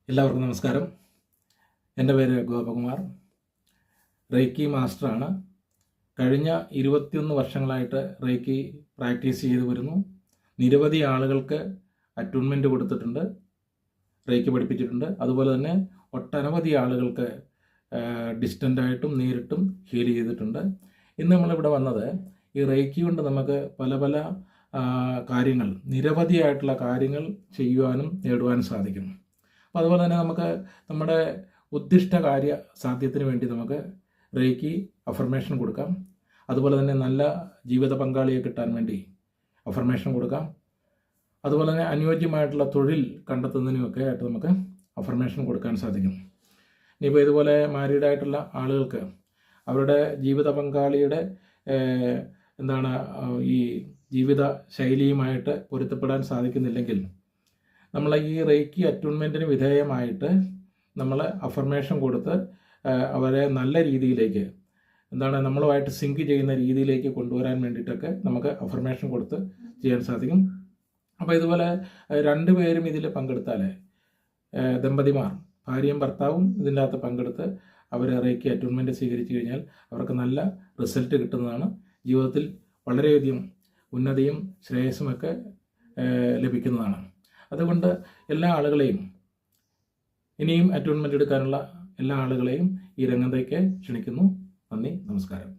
എല്ലാവർക്കും നമസ്കാരം. എൻ്റെ പേര് ഗോപകുമാർ, റേക്കി മാസ്റ്ററാണ്. കഴിഞ്ഞ 21 വർഷങ്ങളായിട്ട് റേക്കി പ്രാക്ടീസ് ചെയ്തു വരുന്നു. നിരവധി ആളുകൾക്ക് അറ്റൂൺമെൻറ്റ് കൊടുത്തിട്ടുണ്ട്, റേക്കി പഠിപ്പിച്ചിട്ടുണ്ട്. അതുപോലെ തന്നെ ഒട്ടനവധി ആളുകൾക്ക് ഡിസ്റ്റൻ്റായിട്ടും നേരിട്ടും ഹീൽ ചെയ്തിട്ടുണ്ട്. ഇന്ന് നമ്മളിവിടെ വന്നത് ഈ റേക്കി കൊണ്ട് നമുക്ക് പല പല കാര്യങ്ങൾ, നിരവധിയായിട്ടുള്ള കാര്യങ്ങൾ ചെയ്യുവാനും നേടുവാനും സാധിക്കും. അപ്പോൾ അതുപോലെ തന്നെ നമുക്ക് നമ്മുടെ ഉദ്ദിഷ്ട കാര്യ സാധ്യത്തിന് വേണ്ടി നമുക്ക് റേക്കി അഫർമേഷൻ കൊടുക്കാം. അതുപോലെ തന്നെ നല്ല ജീവിത പങ്കാളിയെ കിട്ടാൻ വേണ്ടി അഫർമേഷൻ കൊടുക്കാം. അതുപോലെ തന്നെ അനുയോജ്യമായിട്ടുള്ള തൊഴിൽ കണ്ടെത്തുന്നതിനുമൊക്കെ ആയിട്ട് നമുക്ക് അഫർമേഷൻ കൊടുക്കാൻ സാധിക്കും. ഇനിയിപ്പോൾ ഇതുപോലെ മാരീഡായിട്ടുള്ള ആളുകൾക്ക് അവരുടെ ജീവിത പങ്കാളിയുടെ ഈ ജീവിത ശൈലിയുമായിട്ട് പൊരുത്തപ്പെടാൻ സാധിക്കുന്നില്ലെങ്കിൽ നമ്മൾ ഈ റേക്കി അറ്റൂൺമെൻറ്റിന് വിധേയമായിട്ട് നമ്മൾ അഫർമേഷൻ കൊടുത്ത് അവരെ നല്ല രീതിയിലേക്ക് നമ്മളുമായിട്ട് സിങ്ക് ചെയ്യുന്ന രീതിയിലേക്ക് കൊണ്ടുവരാൻ വേണ്ടിയിട്ടൊക്കെ നമുക്ക് അഫർമേഷൻ കൊടുത്ത് ചെയ്യാൻ സാധിക്കും. അപ്പോൾ ഇതുപോലെ രണ്ടുപേരും ഇതിൽ പങ്കെടുത്താൽ, ദമ്പതിമാർ ഭാര്യയും ഭർത്താവും ഇതിൻ്റെ അകത്ത് പങ്കെടുത്ത് അവർ റേക്കി അറ്റൂൺമെൻറ്റ് സ്വീകരിച്ചു കഴിഞ്ഞാൽ അവർക്ക് നല്ല റിസൾട്ട് കിട്ടുന്നതാണ്. ജീവിതത്തിൽ വളരെയധികം ഉന്നതിയും ശ്രേയസ്സുമൊക്കെ ലഭിക്കുന്നതാണ്. അതുകൊണ്ട് എല്ലാ ആളുകളെയും, ഇനിയും അറ്റൂൺമെൻറ്റ് എടുക്കാനുള്ള എല്ലാ ആളുകളെയും ഈ രംഗത്തേക്ക് ക്ഷണിക്കുന്നു. നന്ദി, നമസ്കാരം.